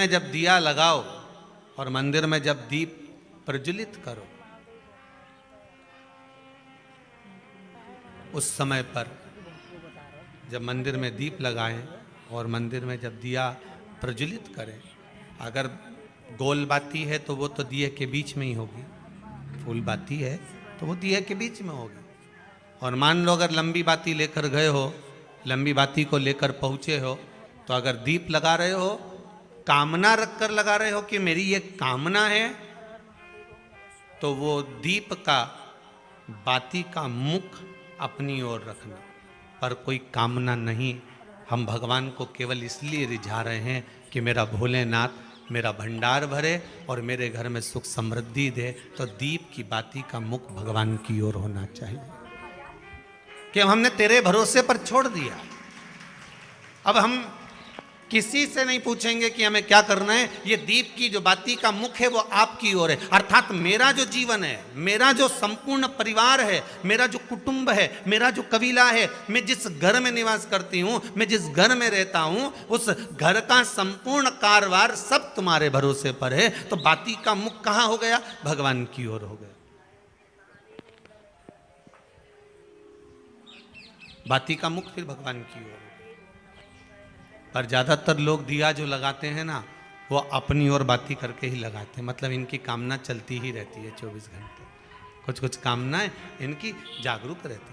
में जब दिया लगाओ और मंदिर में जब दीप प्रज्वलित करो, उस समय पर जब मंदिर में दीप लगाएं और मंदिर में जब दिया प्रज्वलित करें, अगर गोल बाती है तो वो तो दिए के बीच में ही होगी, फूल बाती है तो वो दिए के बीच में होगी। और मान लो अगर लंबी बाती लेकर गए हो, लंबी बाती को लेकर पहुँचे हो, तो अगर दीप लगा रहे हो, कामना रख कर लगा रहे हो कि मेरी ये कामना है, तो वो दीप का बाती का मुख अपनी ओर रखना, पर कोई कामना नहीं। हम भगवान को केवल इसलिए रिझा रहे हैं कि मेरा भोलेनाथ मेरा भंडार भरे और मेरे घर में सुख समृद्धि दे। तो दीप की बाती का मुख भगवान की ओर होना चाहिए कि हमने तेरे भरोसे पर छोड़ दिया। अब हम किसी से नहीं पूछेंगे कि हमें क्या करना है, ये दीप की जो बाती का मुख है वो आपकी ओर है। अर्थात मेरा जो जीवन है, मेरा जो संपूर्ण परिवार है, मेरा जो कुटुंब है, मेरा जो कबीला है, मैं जिस घर में निवास करती हूँ, मैं जिस घर में रहता हूँ, उस घर का संपूर्ण कारभार सब तुम्हारे भरोसे पर है। तो बाती का मुख कहाँ हो गया? भगवान की ओर हो गया। बाती का मुख फिर भगवान की ओर। पर ज़्यादातर लोग दिया जो लगाते हैं ना, वो अपनी ओर बाती करके ही लगाते हैं। मतलब इनकी कामना चलती ही रहती है 24 घंटे। कुछ कुछ कामनाएं इनकी जागरूक रहती है,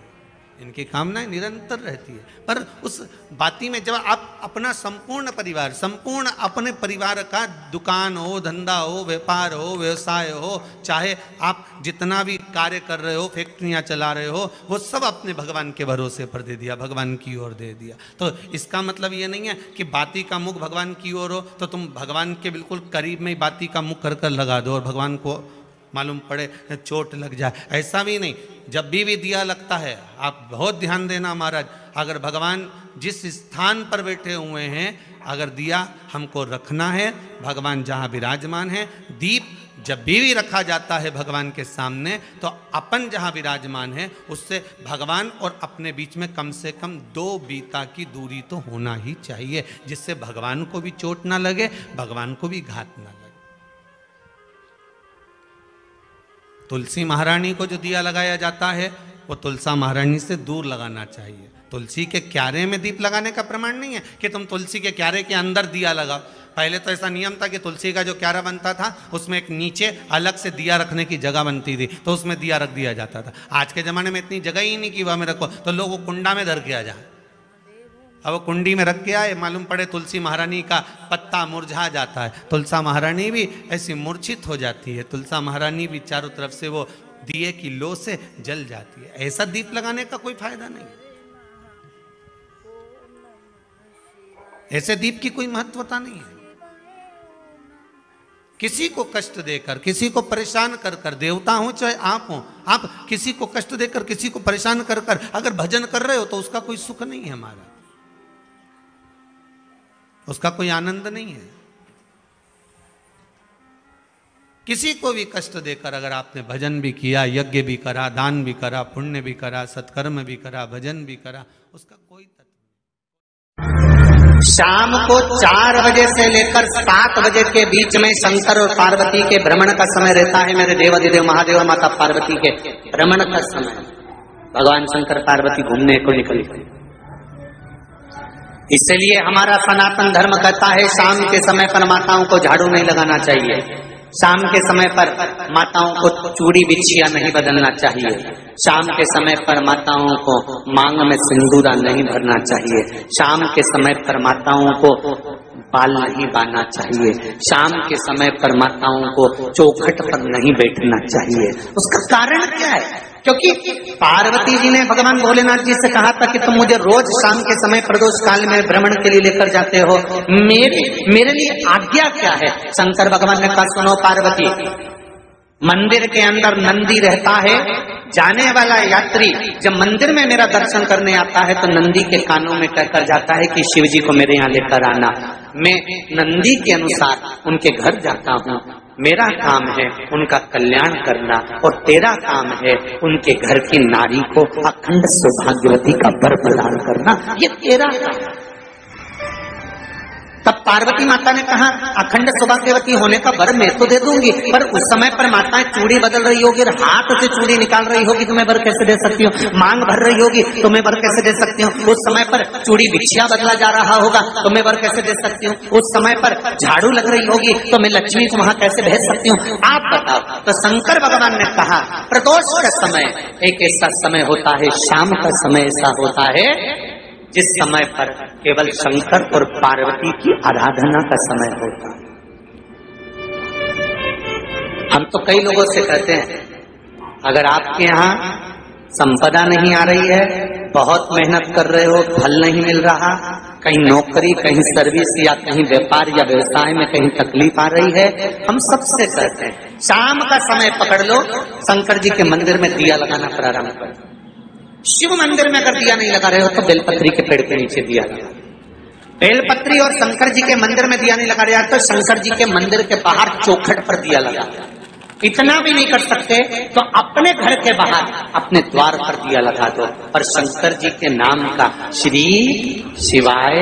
इनकी कामनाएं निरंतर रहती है। पर उस बाती में जब आप अपना संपूर्ण परिवार, संपूर्ण अपने परिवार का दुकान हो, धंधा हो, व्यापार हो, व्यवसाय हो, चाहे आप जितना भी कार्य कर रहे हो, फैक्ट्रियां चला रहे हो, वो सब अपने भगवान के भरोसे पर दे दिया, भगवान की ओर दे दिया। तो इसका मतलब ये नहीं है कि बाती का मुख भगवान की ओर हो तो तुम भगवान के बिल्कुल करीब में ही बाती का मुख कर कर लगा दो और भगवान को मालूम पड़े चोट लग जाए, ऐसा भी नहीं। जब भी दिया लगता है, आप बहुत ध्यान देना महाराज, अगर भगवान जिस स्थान पर बैठे हुए हैं, अगर दिया हमको रखना है, भगवान जहाँ विराजमान है, दीप जब भी रखा जाता है भगवान के सामने, तो अपन जहाँ विराजमान है उससे भगवान और अपने बीच में कम से कम 2 बीता की दूरी तो होना ही चाहिए, जिससे भगवान को भी चोट ना लगे, भगवान को भी घात ना लगे। तुलसी महारानी को जो दिया लगाया जाता है वो तुलसा महारानी से दूर लगाना चाहिए। तुलसी के क्यारे में दीप लगाने का प्रमाण नहीं है कि तुम तुलसी के क्यारे के अंदर दिया लगाओ। पहले तो ऐसा नियम था कि तुलसी का जो क्यारा बनता था उसमें एक नीचे अलग से दिया रखने की जगह बनती थी, तो उसमें दिया रख दिया जाता था। आज के ज़माने में इतनी जगह ही नहीं कि वह में रखो, तो लोग वो कुंडा में धर के आ जाए। अब वो कुंडी में रख के आए, मालूम पड़े तुलसी महारानी का पत्ता मुरझा जाता है, तुलसा महारानी भी ऐसी मूर्छित हो जाती है, तुलसा महारानी भी चारों तरफ से वो दिए की लो से जल जाती है। ऐसा दीप लगाने का कोई फायदा नहीं, ऐसे दीप की कोई महत्वता नहीं है। किसी को कष्ट देकर, किसी को परेशान कर कर, देवता हो चाहे आप हो, आप किसी को कष्ट देकर, किसी को परेशान कर कर अगर भजन कर रहे हो तो उसका कोई सुख नहीं है हमारा, उसका कोई आनंद नहीं है। किसी को भी कष्ट देकर अगर आपने भजन भी किया, यज्ञ भी करा, दान भी करा, पुण्य भी करा, सत्कर्म भी करा, भजन भी करा, उसका कोई तत्व नहीं। शाम को 4 बजे से लेकर 7 बजे के बीच में शंकर और पार्वती के भ्रमण का समय रहता है। मेरे देवाधिदेव महादेव और माता पार्वती के भ्रमण का समय, भगवान शंकर पार्वती घूमने को निकले। इसलिए हमारा सनातन धर्म कहता है शाम के समय पर माताओं को झाड़ू नहीं लगाना चाहिए, शाम के समय पर माताओं को चूड़ी बिछिया नहीं बदलना चाहिए, शाम के समय पर माताओं को मांग में सिंदूरा नहीं भरना चाहिए, शाम के समय पर माताओं को बाल नहीं बांधना चाहिए, शाम के समय पर माताओं को चौखट पर नहीं बैठना चाहिए। उसका कारण क्या है? क्योंकि पार्वती जी ने भगवान भोलेनाथ जी से कहा था कि तुम मुझे रोज शाम के समय प्रदोष काल में भ्रमण के लिए लेकर जाते हो, मेरे लिए आज्ञा क्या है? शंकर भगवान ने कहा सुनो पार्वती, मंदिर के अंदर नंदी रहता है, जाने वाला यात्री जब मंदिर में मेरा दर्शन करने आता है तो नंदी के कानों में कहकर जाता है कि शिव जी को मेरे यहाँ लेकर आना। मैं नंदी के अनुसार उनके घर जाता हूँ, मेरा काम है उनका कल्याण करना और तेरा काम है उनके घर की नारी को अखंड सौभाग्यवती का वर प्रदान करना, ये तेरा काम। तब पार्वती माता ने कहा अखंड सौभाग्यवती होने का वर मैं तो दे दूंगी, पर उस समय पर माताएं चूड़ी बदल रही होगी, हाथ से चूड़ी निकाल रही होगी तो मैं वर कैसे दे सकती हूँ, मांग भर रही होगी तो मैं वर कैसे दे सकती हूँ, उस समय पर चूड़ी बिछिया बदला जा रहा होगा तो मैं वर कैसे दे सकती हूँ, उस समय पर झाड़ू लग रही होगी तो मैं लक्ष्मी को वहां कैसे भेज सकती हूँ, आप बताओ। तो शंकर भगवान ने कहा प्रदोष का समय एक ऐसा समय होता है, शाम का समय ऐसा होता है जिस समय पर केवल शंकर और पार्वती की आराधना का समय होता है। हम तो कई लोगों से कहते हैं अगर आपके यहाँ संपदा नहीं आ रही है, बहुत मेहनत कर रहे हो, फल नहीं मिल रहा, कहीं नौकरी, कहीं सर्विस या कहीं व्यापार या व्यवसाय में कहीं तकलीफ आ रही है, हम सबसे कहते हैं शाम का समय पकड़ लो, शंकर जी के मंदिर में दिया लगाना प्रारंभ करो। शिव मंदिर में अगर दिया नहीं लगा रहे हो तो बेलपत्री के पेड़ के नीचे दिया लगा। बेलपत्री और शंकर जी के मंदिर में दिया नहीं लगा रहे तो शंकर जी के मंदिर के बाहर चौखट पर दिया लगा। इतना भी नहीं कर सकते तो अपने घर के बाहर अपने द्वार पर दिया लगा दो और शंकर जी के नाम का श्री शिवाय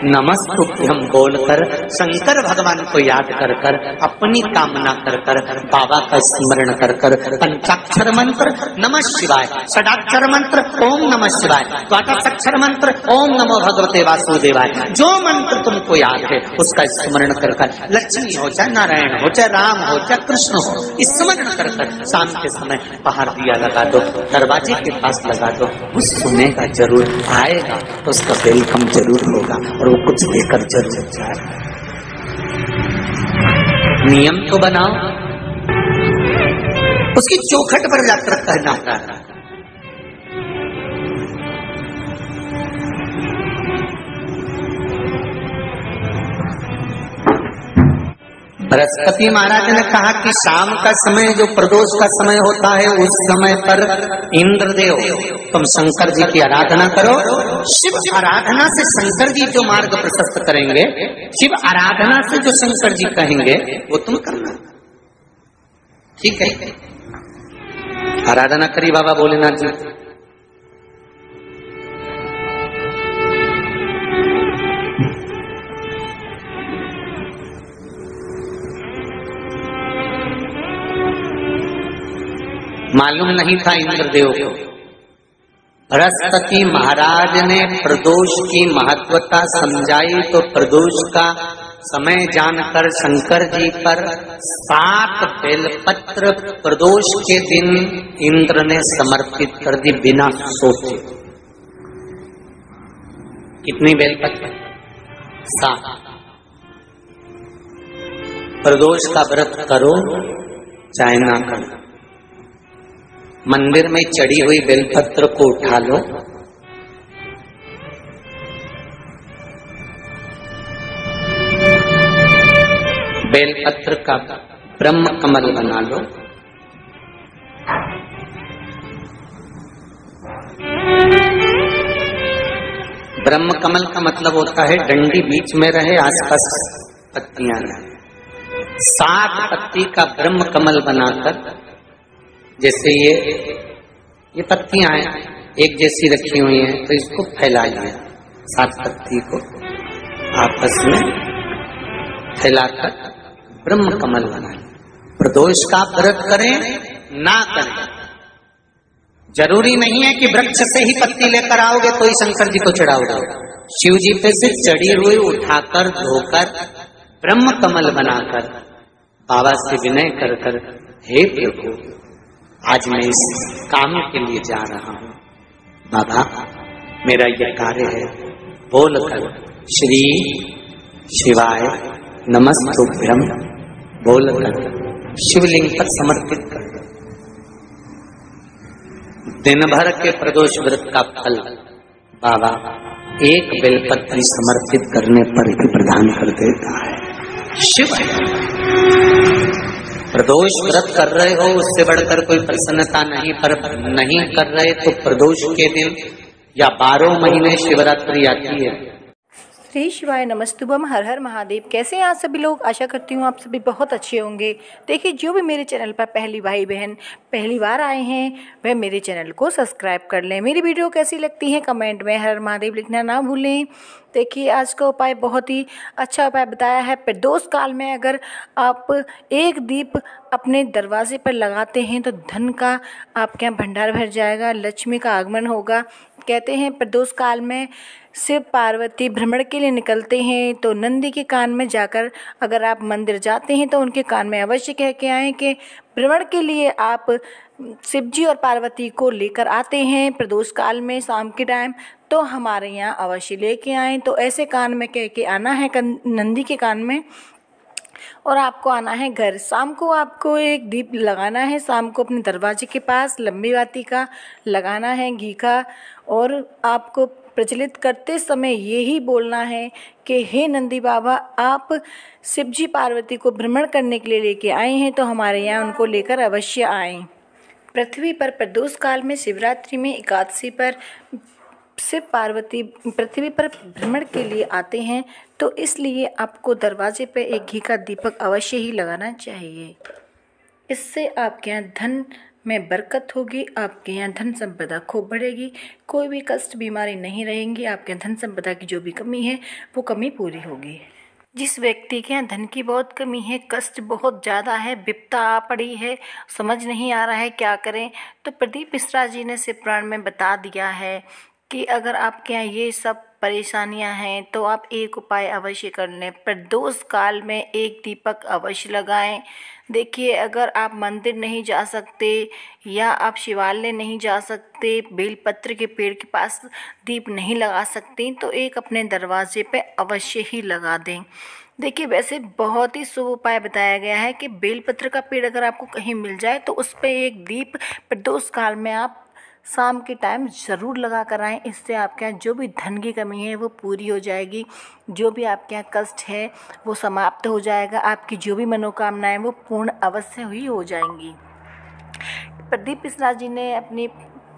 नमस्तुभ्यम बोलकर शंकर भगवान को याद कर कर अपनी कामना कर कर बाबा का स्मरण कर कर पंचाक्षर मंत्र नमः शिवाय, षडाक्षर मंत्र ओम नमः शिवाय, द्वादशाक्षर मंत्र ओम नमो भगवते वासुदेवाय, जो मंत्र तुमको याद है उसका स्मरण कर कर लक्ष्मी हो चाहे नारायण हो चाहे राम हो चाहे कृष्ण हो स्मरण कर कर शाम के समय बाहर दिया लगा दो, दरवाजे के पास लगा दो, वो सुनेगा जरूर, आएगा तो उसका वेलकम जरूर होगा और वो कुछ देकर जरूर जाएगा। नियम तो बनाओ, उसकी चौखट पर जाकर कहना होगा। बृहस्पति महाराज ने कहा कि शाम का समय जो प्रदोष का समय होता है उस समय पर इंद्रदेव तुम शंकर जी की आराधना करो। शिव आराधना से शंकर जी जो मार्ग प्रशस्त करेंगे, शिव आराधना से जो शंकर जी कहेंगे वो तुम करना, ठीक है। आराधना करी बाबा भोलेनाथ जी। मालूम नहीं था इंद्रदेव को। बृहस्पति महाराज ने प्रदोष की महत्वता समझाई तो प्रदोष का समय जानकर शंकर जी पर 7 बेलपत्र प्रदोष के दिन इंद्र ने समर्पित कर दी बिना सोचे। कितनी बेलपत्र? 7। प्रदोष का व्रत करो चाहे ना करो, मंदिर में चढ़ी हुई बेलपत्र को उठा लो, बेलपत्र का ब्रह्म कमल बना लो, ब्रह्म कमल का मतलब होता है डंडी बीच में रहे, आसपास पत्तियां रहे। 7 पत्ती का ब्रह्म कमल बनाकर, जैसे ये पत्तियां हैं एक जैसी रखी हुई हैं तो इसको फैलाइए, 7 पत्ती को आपस में फैलाकर ब्रह्म कमल बनाए। प्रदोष का व्रत करें ना करें, जरूरी नहीं है कि वृक्ष से ही पत्ती लेकर आओगे तो ही शंकर जी को चढ़ाओगे। शिव जी पे से चढ़ी हुई उठाकर धोकर ब्रह्म कमल बनाकर बाबा से विनय कर कर, हे प्रभु आज मैं इस काम के लिए जा रहा हूं, बाबा मेरा यह कार्य है, बोलकर श्री शिवाय नमस्तुभ्यम बोलकर शिवलिंग पर समर्पित कर दो। दिन भर के प्रदोष व्रत का फल बाबा एक बेलपत्री समर्पित करने पर ही प्रदान कर देता है। शिव प्रदोष व्रत कर रहे हो उससे बढ़कर कोई प्रसन्नता नहीं, पर नहीं कर रहे तो प्रदोष के दिन या 12 महीने शिवरात्रि आती है, श्री शिवाय नमस्तुभम, हर हर महादेव। कैसे हैं आप सभी लोग? आशा करती हूँ आप सभी बहुत अच्छे होंगे। देखिए, जो भी मेरे चैनल पर पहली भाई बहन पहली बार आए हैं वह मेरे चैनल को सब्सक्राइब कर लें। मेरी वीडियो कैसी लगती है कमेंट में हर हर महादेव लिखना ना भूलें। देखिए, आज का उपाय बहुत ही अच्छा उपाय बताया है। प्रदोष काल में अगर आप एक दीप अपने दरवाजे पर लगाते हैं तो धन का आपके यहाँ भंडार भर जाएगा, लक्ष्मी का आगमन होगा। कहते हैं प्रदोष काल में शिव पार्वती भ्रमण के लिए निकलते हैं तो नंदी के कान में जाकर अगर आप मंदिर जाते हैं तो उनके कान में अवश्य कह के आएँ कि भ्रमण के लिए आप शिव जी और पार्वती को लेकर आते हैं प्रदोष काल में शाम के टाइम, तो हमारे यहाँ अवश्य लेके आएँ। तो ऐसे कान में कह के आना है नंदी के कान में, और आपको आना है घर। शाम को आपको एक दीप लगाना है, शाम को अपने दरवाजे के पास लंबी बाती का लगाना है घी का, और आपको प्रज्वलित करते समय यही बोलना है कि हे नंदी बाबा, आप शिवजी पार्वती को भ्रमण करने के लिए लेके आए हैं तो हमारे यहाँ उनको लेकर अवश्य आएं। पृथ्वी पर प्रदोष काल में शिवरात्रि में एकादशी पर शिव पार्वती पृथ्वी पर भ्रमण के लिए आते हैं, तो इसलिए आपको दरवाजे पर एक घी का दीपक अवश्य ही लगाना चाहिए। इससे आपके यहाँ धन में बरकत होगी, आपके यहाँ धन संपदा खूब बढ़ेगी, कोई भी कष्ट बीमारी नहीं रहेंगी। आपके यहाँ धन संपदा की जो भी कमी है वो कमी पूरी होगी। जिस व्यक्ति के यहाँ धन की बहुत कमी है, कष्ट बहुत ज़्यादा है, विपदा आ पड़ी है, समझ नहीं आ रहा है क्या करें, तो प्रदीप मिश्रा जी ने शिव पुराण में बता दिया है कि अगर आपके यहाँ ये सब परेशानियां हैं तो आप एक उपाय अवश्य कर लें। प्रदोष काल में एक दीपक अवश्य लगाएं। देखिए, अगर आप मंदिर नहीं जा सकते या आप शिवालय नहीं जा सकते, बेलपत्र के पेड़ के पास दीप नहीं लगा सकते, तो एक अपने दरवाजे पे अवश्य ही लगा दें। देखिए, वैसे बहुत ही शुभ उपाय बताया गया है कि बेलपत्र का पेड़ अगर आपको कहीं मिल जाए तो उस पर एक दीप प्रदोष काल में आप शाम के टाइम ज़रूर लगा कर आएँ। इससे आपके यहाँ जो भी धन की कमी है वो पूरी हो जाएगी, जो भी आपके यहाँ कष्ट है वो समाप्त हो जाएगा, आपकी जो भी मनोकामनाएं वो पूर्ण अवश्य ही हो जाएंगी। प्रदीप मिश्रा जी ने अपनी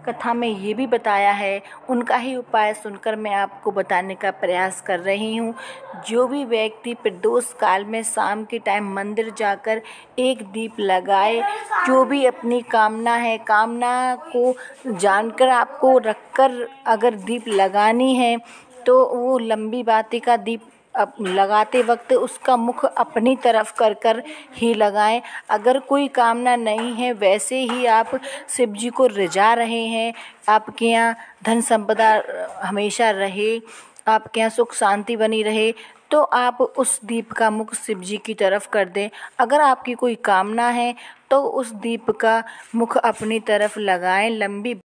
कथा में ये भी बताया है, उनका ही उपाय सुनकर मैं आपको बताने का प्रयास कर रही हूँ। जो भी व्यक्ति प्रदोष काल में शाम के टाइम मंदिर जाकर एक दीप लगाए, जो भी अपनी कामना है, कामना को जानकर आपको रखकर अगर दीप लगानी है तो वो लंबी बाती का दीप अब लगाते वक्त उसका मुख अपनी तरफ कर कर ही लगाएं। अगर कोई कामना नहीं है, वैसे ही आप शिव जी को रिझा रहे हैं, आपके यहाँ धन संपदा हमेशा रहे, आपके यहाँ सुख शांति बनी रहे, तो आप उस दीप का मुख शिव जी की तरफ कर दें। अगर आपकी कोई कामना है तो उस दीप का मुख अपनी तरफ लगाएं। लंबी